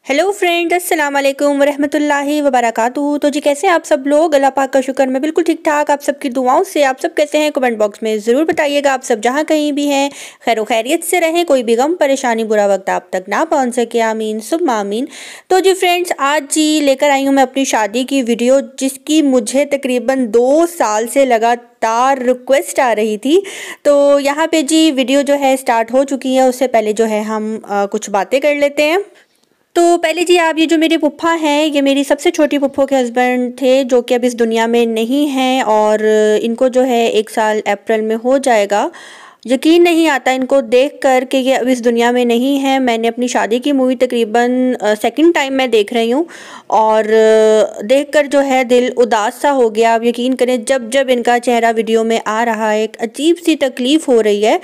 Hello friends, अस्सलाम वालेकुम वरहमतुल्लाहि वबरकातुहू। तो जी कैसे हैं आप सब लोग? अल्लाह पाक का शुक्र, मैं बिल्कुल ठीक ठाक। आप सबकी दुआओं से आप सब कैसे हैं? कमेंट बॉक्स में ज़रूर बताइएगा। आप सब जहां कहीं भी हैं खैर खैरियत से रहें, कोई भी गम परेशानी बुरा वक्त आप तक ना पहुंच सके। आमीन सुम्मा आमीन। तो जी फ्रेंड्स, आज जी लेकर आई हूँ मैं अपनी शादी की वीडियो, जिसकी मुझे तकरीबन 2 साल से लगातार रिक्वेस्ट आ रही थी। तो यहाँ पे जी वीडियो जो है स्टार्ट हो चुकी है। उससे पहले जो है हम कुछ बातें कर लेते हैं। तो पहले जी, आप ये जो मेरे फूफा हैं, ये मेरी सबसे छोटी फूफो के हस्बैंड थे, जो कि अब इस दुनिया में नहीं हैं। और इनको जो है 1 साल अप्रैल में हो जाएगा। यकीन नहीं आता इनको देखकर कि ये अब इस दुनिया में नहीं है। मैंने अपनी शादी की मूवी तकरीबन सेकंड टाइम मैं देख रही हूँ, और देखकर जो है दिल उदास सा हो गया। आप यकीन करें, जब जब इनका चेहरा वीडियो में आ रहा है, एक अजीब सी तकलीफ़ हो रही है।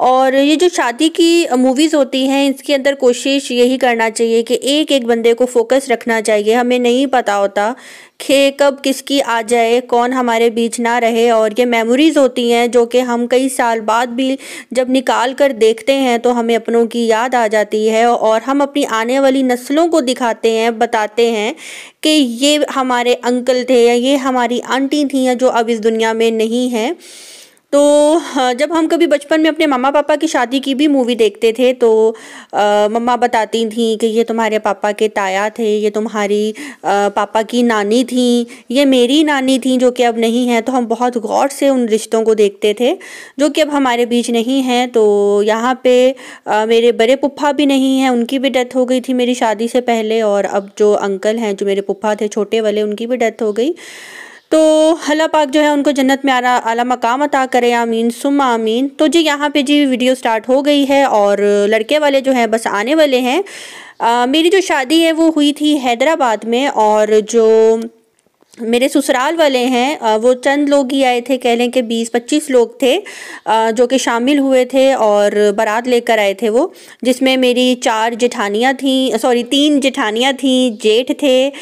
और ये जो शादी की मूवीज़ होती हैं, इसके अंदर कोशिश यही करना चाहिए कि एक एक बंदे को फोकस रखना चाहिए। हमें नहीं पता होता कि कब किसकी आ जाए, कौन हमारे बीच ना रहे। और ये मेमोरीज़ होती हैं जो कि हम कई साल बाद भी जब निकाल कर देखते हैं तो हमें अपनों की याद आ जाती है, और हम अपनी आने वाली नस्लों को दिखाते हैं, बताते हैं कि ये हमारे अंकल थे या ये हमारी आंटी थी जो अब इस दुनिया में नहीं हैं। तो जब हम कभी बचपन में अपने मम्मा पापा की शादी की भी मूवी देखते थे, तो मम्मा बताती थी कि ये तुम्हारे पापा के ताया थे, ये तुम्हारी पापा की नानी थी, ये मेरी नानी थी जो कि अब नहीं है। तो हम बहुत गौर से उन रिश्तों को देखते थे जो कि अब हमारे बीच नहीं हैं। तो यहाँ पे मेरे बड़े पुप्पा भी नहीं हैं, उनकी भी डेथ हो गई थी मेरी शादी से पहले। और अब जो अंकल हैं, जो मेरे पुप्पा थे छोटे वाले, उनकी भी डेथ हो गई। तो अल्लाह पाक जो है उनको जन्नत में आला मकाम अता करे, आमीन सुम्मा आमीन। तो जी यहाँ पे जी वीडियो स्टार्ट हो गई है, और लड़के वाले जो हैं बस आने वाले हैं। मेरी जो शादी है वो हुई थी हैदराबाद में, और जो मेरे ससुराल वाले हैं वो चंद लोग ही आए थे, कह लें कि 20-25 लोग थे जो कि शामिल हुए थे और बारात लेकर आए थे वो, जिसमें मेरी 3 जेठानियाँ थी, जेठ थे,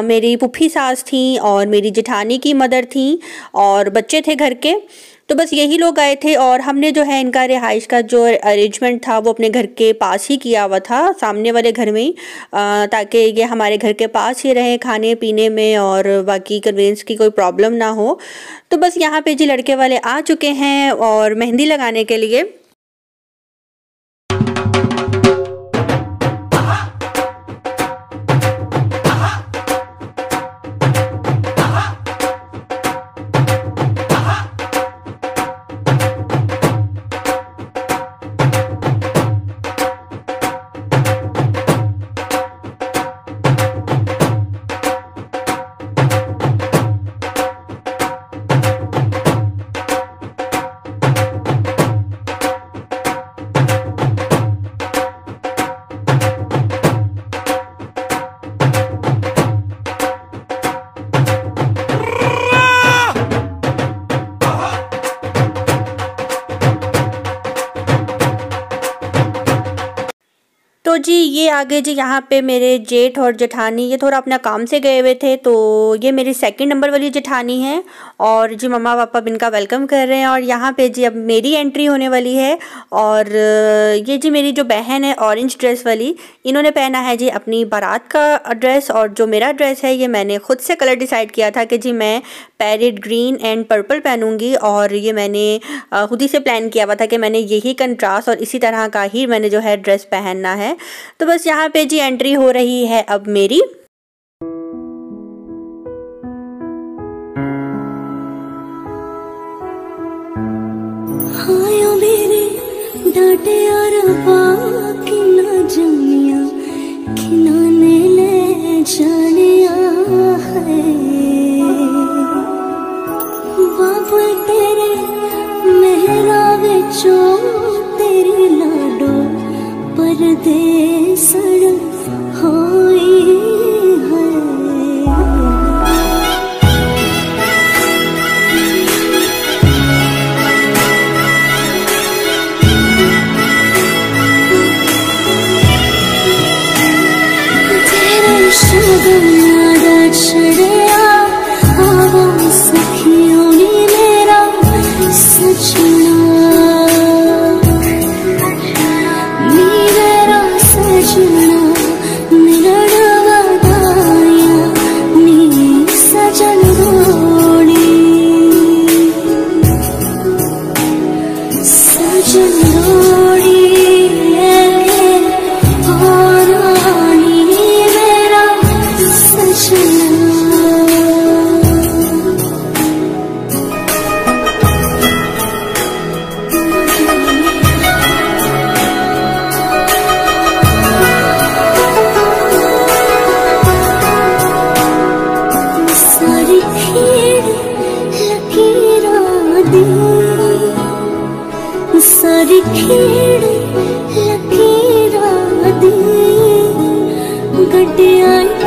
मेरी पुप्पी सास थी, और मेरी जेठानी की मदर थी, और बच्चे थे घर के। तो बस यही लोग आए थे। और हमने जो है इनका रिहाइश का जो अरेंजमेंट था वो अपने घर के पास ही किया हुआ था, सामने वाले घर में ही, ताकि ये हमारे घर के पास ही रहे, खाने पीने में और बाकी कन्वेंस की कोई प्रॉब्लम ना हो। तो बस यहाँ पे जी लड़के वाले आ चुके हैं और मेहंदी लगाने के लिए। तो जी ये आगे जी यहाँ पे मेरे जेठ और जेठानी, ये थोड़ा अपना काम से गए हुए थे। तो ये मेरी 2nd नंबर वाली जेठानी है, और जी मम्मा पापा इनका वेलकम कर रहे हैं। और यहाँ पे जी अब मेरी एंट्री होने वाली है। और ये जी मेरी जो बहन है ऑरेंज ड्रेस वाली, इन्होंने पहना है जी अपनी बारात का ड्रेस। और जो मेरा ड्रेस है ये मैंने खुद से कलर डिसाइड किया था कि जी मैं पैरेट ग्रीन एंड पर्पल पहनूंगी, और ये मैंने खुद ही से प्लान किया हुआ था कि मैंने यही कंट्रास्ट और इसी तरह का ही मैंने जो है ड्रेस पहनना है। तो बस यहाँ पे जी एंट्री हो रही है अब मेरी। हायो मेरे डांटे और बाकी ना जानिया, खिनाने ले जानिया है। बाबा तेरे मेहरा विचों तेरी लाडो परदेसड़ होई है। तेरे शगन याद छड़िया आवा सखियों नी मेरा सजना, नी मेरा सजना, मेरा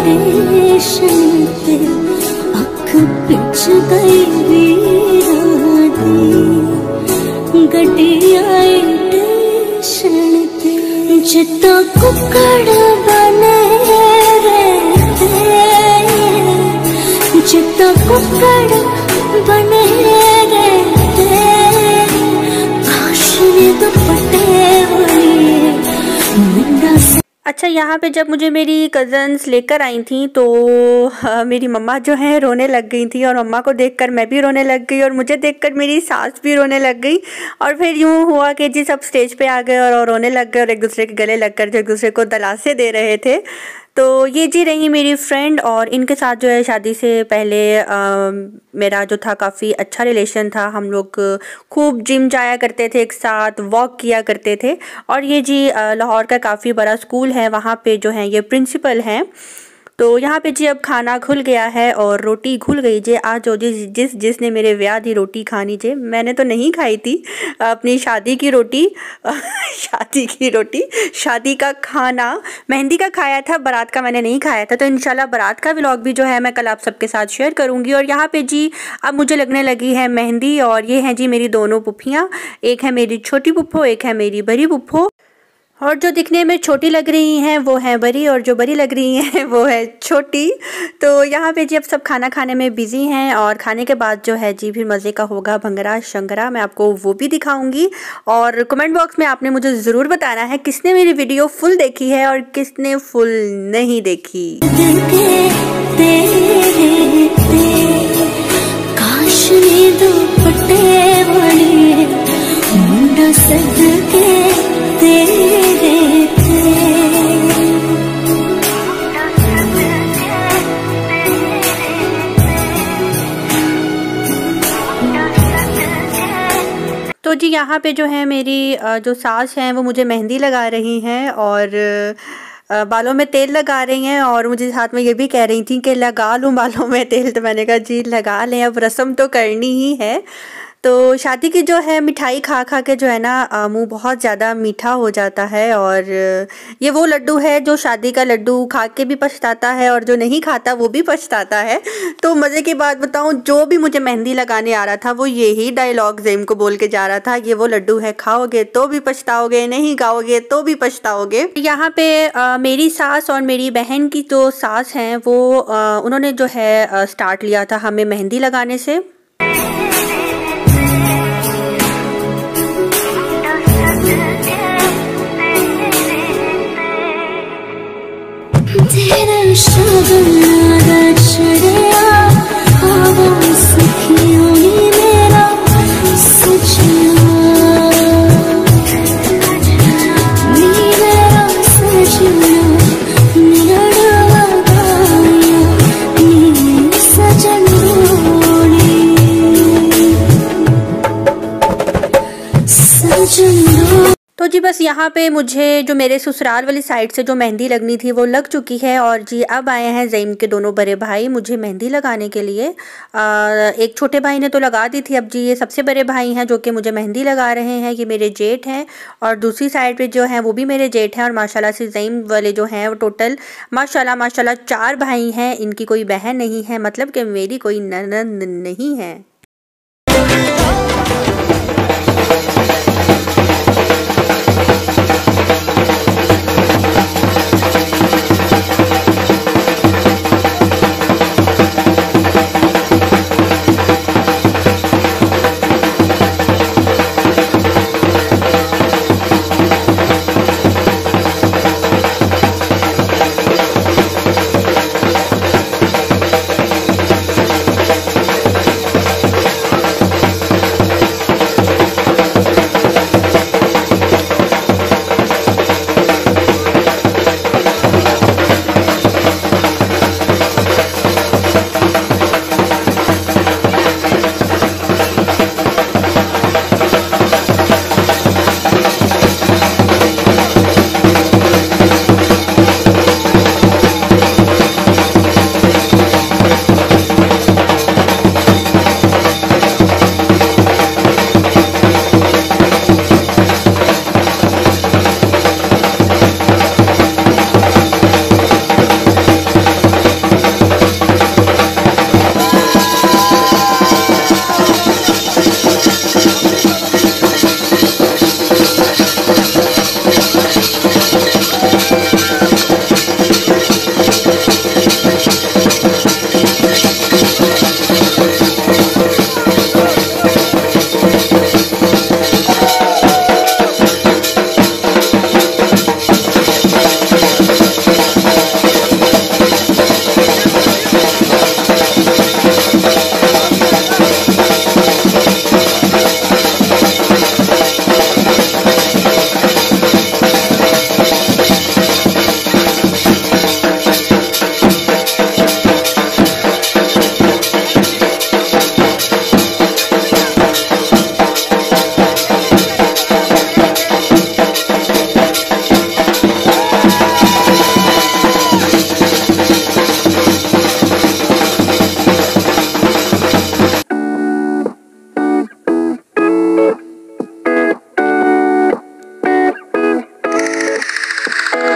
स्टेशन पे अख पिच गई वीरा दी गड्डी आई स्टेशन पे जिद्दां कुक्कड़ बने रहते जिद्दां कुक्कड़ बने रहते काश ने दुपट्टे वाली मुंडा से। अच्छा, यहाँ पे जब मुझे मेरी कज़न्स लेकर आई थी तो मेरी मम्मा जो है रोने लग गई थी और मम्मा को देखकर मैं भी रोने लग गई और मुझे देखकर मेरी सास भी रोने लग गई और फिर यूँ हुआ कि जी सब स्टेज पे आ गए और रोने लग गए और एक दूसरे के गले लगकर जो एक दूसरे को दलासे दे रहे थे। तो ये जी रही मेरी फ्रेंड और इनके साथ जो है शादी से पहले मेरा जो था काफ़ी अच्छा रिलेशन था। हम लोग खूब जिम जाया करते थे, एक साथ वॉक किया करते थे। और ये जी लाहौर का काफ़ी बड़ा स्कूल है, वहाँ पे जो है ये प्रिंसिपल हैं। तो यहाँ पे जी अब खाना खुल गया है और रोटी खुल गई जे। आज जो जिसने मेरे ब्याह दी रोटी खानी जे, मैंने तो नहीं खाई थी अपनी शादी की रोटी शादी का खाना मेहंदी का खाया था, बारात का मैंने नहीं खाया था। तो इंशाल्लाह बारात का व्लॉग भी जो है मैं कल आप सबके साथ शेयर करूँगी। और यहाँ पे जी अब मुझे लगने लगी है मेहंदी और ये हैं जी मेरी दोनों पुप्पियाँ, एक है मेरी छोटी पुप्पो, एक है मेरी बड़ी पुप्पो। और जो दिखने में छोटी लग रही हैं वो है बड़ी और जो बड़ी लग रही हैं वो है छोटी। तो यहाँ पे जी अब सब खाना खाने में बिज़ी हैं और खाने के बाद जो है जी फिर मज़े का होगा भंगड़ा शंगरा, मैं आपको वो भी दिखाऊंगी। और कमेंट बॉक्स में आपने मुझे ज़रूर बताना है किसने मेरी वीडियो फुल देखी है और किसने फुल नहीं देखी। तो जी यहाँ पे जो है मेरी जो सास हैं वो मुझे मेहंदी लगा रही हैं और बालों में तेल लगा रही हैं और मुझे साथ में ये भी कह रही थी कि लगा लूँ बालों में तेल। तो मैंने कहा जी लगा लें, अब रस्म तो करनी ही है। तो शादी की जो है मिठाई खा खा के जो है ना मुंह बहुत ज़्यादा मीठा हो जाता है और ये वो लड्डू है जो शादी का लड्डू खा के भी पछताता है और जो नहीं खाता वो भी पछताता है। तो मज़े की बात बताऊं, जो भी मुझे मेहंदी लगाने आ रहा था वो यही डायलॉग ज़ेम को बोल के जा रहा था, ये वो लड्डू है, खाओगे तो भी पछताओगे, नहीं खाओगे तो भी पछताओगे। यहाँ पे मेरी सास और मेरी बहन की जो सास हैं वो उन्होंने जो है स्टार्ट लिया था हमें मेहंदी लगाने से। तेरा शगन चढ़िया आवा सखियों नी मेरा सजना नी मेरा सजना निरड़ा गाया नी सजनोनी सजना। तो जी बस यहाँ पे मुझे जो मेरे ससुराल वाली साइड से जो मेहंदी लगनी थी वो लग चुकी है और जी अब आए हैं ज़ईम के दोनों बड़े भाई मुझे मेहंदी लगाने के लिए। एक छोटे भाई ने तो लगा दी थी, अब जी ये सबसे बड़े भाई हैं जो कि मुझे मेहंदी लगा रहे हैं, ये मेरे जेठ हैं। और दूसरी साइड पे जो हैं वो भी मेरे जेठ हैं और माशाल्लाह से ज़ईम वाले जो हैं वो टोटल माशाल्लाह 4 भाई हैं, इनकी कोई बहन नहीं है, मतलब कि मेरी कोई ननद नहीं है।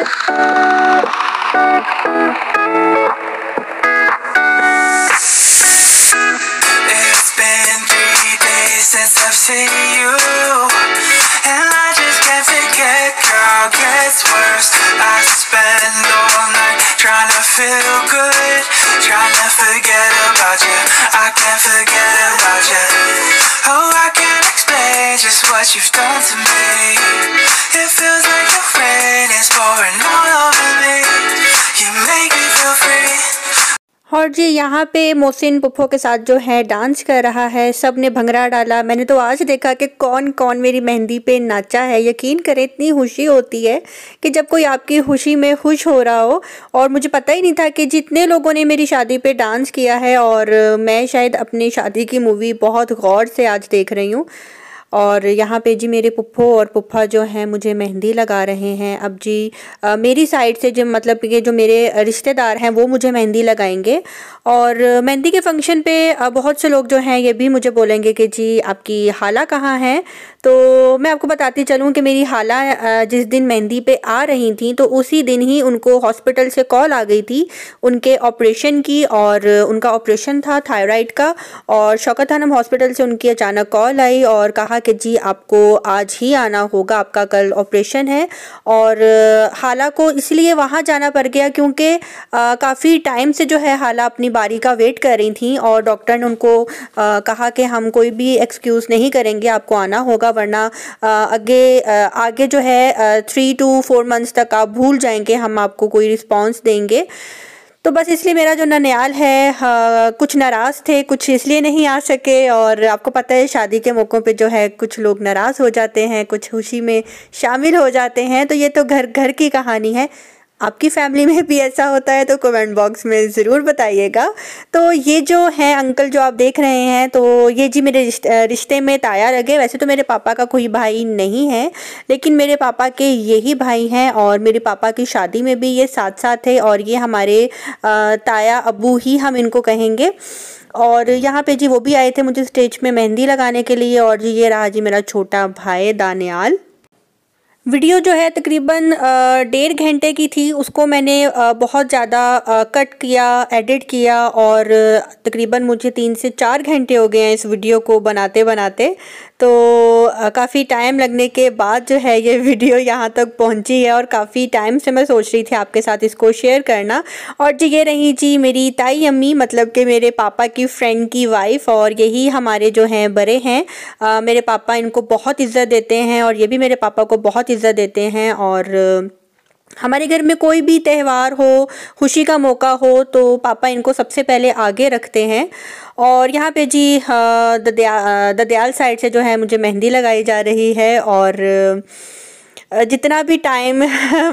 It's been 3 days since I've seen you, and I just can't forget, girl, gets worse. I spend all night trying to feel good, trying to forget about you. I can't forget about you. Oh, I can't explain just what you've done to me. It feels like the rain is pouring all over me. You make me feel free. और जी यहाँ पे मोहसिन पुप्पो के साथ जो है dance कर रहा है, सब ने भंगड़ा डाला। मैंने तो आज देखा कि कौन कौन मेरी मेहंदी पे नाचा है। यकीन करें इतनी खुशी होती है कि जब कोई आपकी खुशी में खुश हो रहा हो। और मुझे पता ही नहीं था कि जितने लोगों ने मेरी शादी पे डांस किया है, और मैं शायद अपनी शादी की मूवी बहुत गौर से आज देख रही हूँ। और यहाँ पे जी मेरे पुप्पो और पुप्पा जो हैं मुझे मेहंदी लगा रहे हैं। अब जी मेरी साइड से जो मतलब कि जो मेरे रिश्तेदार हैं वो मुझे मेहंदी लगाएंगे। और मेहंदी के फंक्शन पे बहुत से लोग जो हैं ये भी मुझे बोलेंगे कि जी आपकी खाला कहाँ है। तो मैं आपको बताती चलूँ कि मेरी खाला जिस दिन मेहंदी पे आ रही थी तो उसी दिन ही उनको हॉस्पिटल से कॉल आ गई थी उनके ऑपरेशन की। और उनका ऑपरेशन था थायराइड का, और शौकत खानम हॉस्पिटल से उनकी अचानक कॉल आई और कहा कि जी आपको आज ही आना होगा, आपका कल ऑपरेशन है। और खाला को इसलिए वहाँ जाना पड़ गया क्योंकि काफ़ी टाइम से जो है खाला अपनी बारी का वेट कर रही थी, और डॉक्टर ने उनको कहा कि हम कोई भी एक्सक्यूज़ नहीं करेंगे, आपको आना होगा, वरना आगे जो है 3 to 4 मंथ्स तक आप भूल जाएंगे, हम आपको कोई रिस्पॉन्स देंगे। तो बस इसलिए मेरा जो ननियाल है कुछ नाराज़ थे, कुछ इसलिए नहीं आ सके। और आपको पता है शादी के मौक़ों पे जो है कुछ लोग नाराज़ हो जाते हैं, कुछ खुशी में शामिल हो जाते हैं। तो ये तो घर की कहानी है। आपकी फैमिली में भी ऐसा होता है तो कमेंट बॉक्स में ज़रूर बताइएगा। तो ये जो है अंकल जो आप देख रहे हैं, तो ये जी मेरे रिश्ते में ताया लगे। वैसे तो मेरे पापा का कोई भाई नहीं है, लेकिन मेरे पापा के यही भाई हैं, और मेरे पापा की शादी में भी ये साथ साथ थे। और ये हमारे ताया अब्बू ही हम इनको कहेंगे। और यहाँ पे जी वो भी आए थे मुझे स्टेज में मेहंदी लगाने के लिए। और जी ये रहा जी मेरा छोटा भाई दानियाल। वीडियो जो है तकरीबन 1.5 घंटे की थी, उसको मैंने बहुत ज़्यादा कट किया, एडिट किया, और तकरीबन मुझे 3 से 4 घंटे हो गए हैं इस वीडियो को बनाते बनाते। तो काफ़ी टाइम लगने के बाद जो है ये वीडियो यहाँ तक पहुँची है, और काफ़ी टाइम से मैं सोच रही थी आपके साथ इसको शेयर करना। और जी ये रही जी मेरी ताई अम्मी, मतलब कि मेरे पापा की फ्रेंड की वाइफ, और यही हमारे जो हैं बड़े हैं। मेरे पापा इनको बहुत इज़्ज़त देते हैं, और ये भी मेरे पापा को बहुत इज़्ज़त देते हैं। और हमारे घर में कोई भी त्यौहार हो, खुशी का मौका हो, तो पापा इनको सबसे पहले आगे रखते हैं। और यहाँ पे जी ददयाल साइड से जो है मुझे मेहंदी लगाई जा रही है। और जितना भी टाइम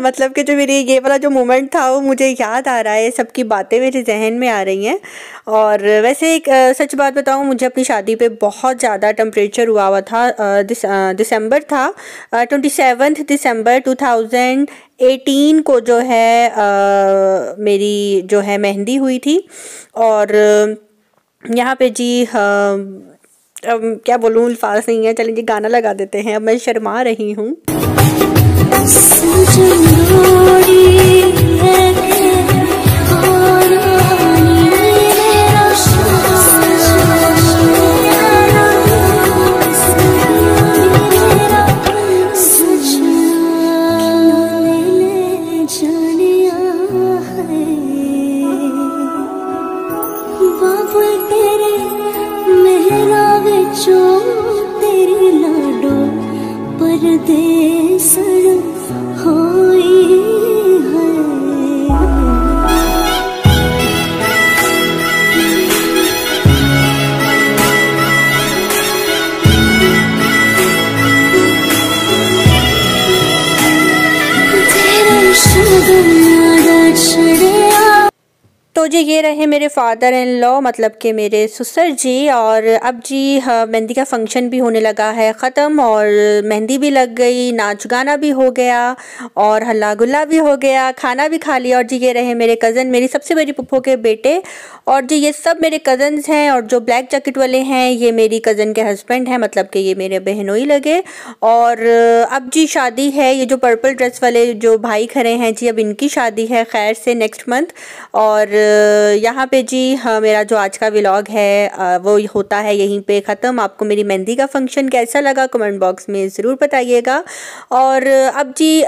मतलब कि जो मेरी ये वाला जो मोमेंट था वो मुझे याद आ रहा है, सबकी बातें मेरे जहन में आ रही हैं। और वैसे एक सच बात बताऊँ, मुझे अपनी शादी पे बहुत ज़्यादा टेम्परेचर हुआ था। दिसंबर था, 27 दिसंबर 2018 को जो है मेरी जो है मेहंदी हुई थी। और यहाँ पे जी क्या बोलूँ, अल्फाज नहीं है। चलिए जी गाना लगा देते हैं, अब मैं शर्मा रही हूँ। तेरी लाडो परदेसण होए तो जी ये रहे मेरे फादर इन लॉ, मतलब कि मेरे ससुर जी। और अब जी मेहंदी का फंक्शन भी होने लगा है ख़त्म, और मेहंदी भी लग गई, नाच गाना भी हो गया और हल्ला गुल्ला भी हो गया, खाना भी खा लिया। और जी ये रहे मेरे कज़न, मेरी सबसे बड़ी पुप्पो के बेटे। और जी ये सब मेरे कज़न्स हैं, और जो ब्लैक जैकेट वाले हैं ये मेरी कज़न के हस्बैंड हैं, मतलब कि ये मेरे बहनों ही लगे। और अब जी शादी है, ये जो पर्पल ड्रेस वाले जो भाई खड़े हैं जी, अब इनकी शादी है खैर से नेक्स्ट मंथ। और यहाँ पे जी मेरा जो आज का व्लॉग है वो होता है यहीं पे ख़त्म। आपको मेरी मेहंदी का फंक्शन कैसा लगा कमेंट बॉक्स में ज़रूर बताइएगा। और अब जी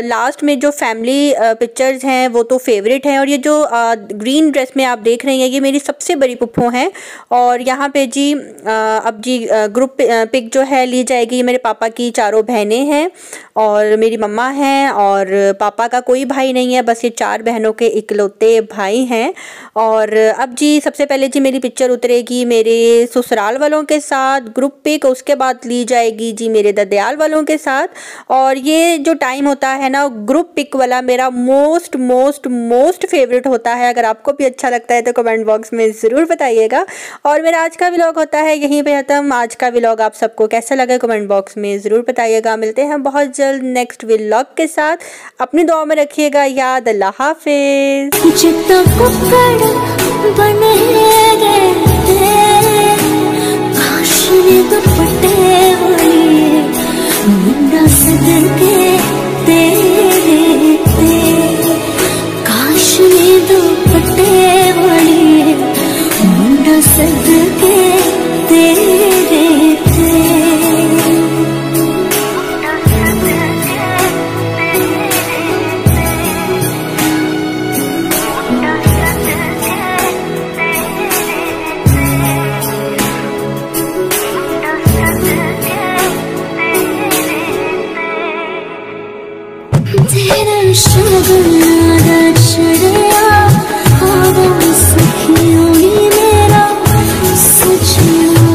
लास्ट में जो फैमिली पिक्चर्स हैं वो तो फेवरेट हैं, और ये जो ग्रीन ड्रेस में आप देख रही हैं ये मेरी सबसे बड़ी पुप्पो हैं। और यहाँ पे जी अब जी ग्रुप पिक जो है ली जाएगी। ये मेरे पापा की चारों बहनें हैं और मेरी मम्मा हैं, और पापा का कोई भाई नहीं है, बस ये 4 बहनों के इकलौते भाई हैं। और अब जी सबसे पहले जी मेरी पिक्चर उतरेगी मेरे ससुराल वालों के साथ ग्रुप पिक, उसके बाद ली जाएगी जी मेरे ददियाल वालों के साथ। और ये जो टाइम होता है ना ग्रुप पिक वाला, मेरा मोस्ट मोस्ट मोस्ट फेवरेट होता है। अगर आपको भी अच्छा लगता है तो कमेंट बॉक्स में ज़रूर बताइएगा। और मेरा आज का व्लॉग होता है यहीं पे ख़त्म। आज का व्लॉग आप सबको कैसा लगा कमेंट बॉक्स में ज़रूर बताइएगा। मिलते हैं बहुत जल्द नेक्स्ट व्लॉग के साथ। अपनी दुआ में रखिएगा याद। अल्लाह हाफिज़। बने गए काशनी दुपट्टे वाली मुंडा सदके तेरे काशनी दुपट्टे वाली मुंडा सदके तेरे तेरा शगुनादा चढ़िया हवा सखियों ही मेरा सजना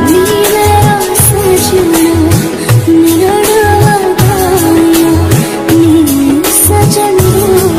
नी मेरा सजना मेरा डवाया नी सजनोड़ी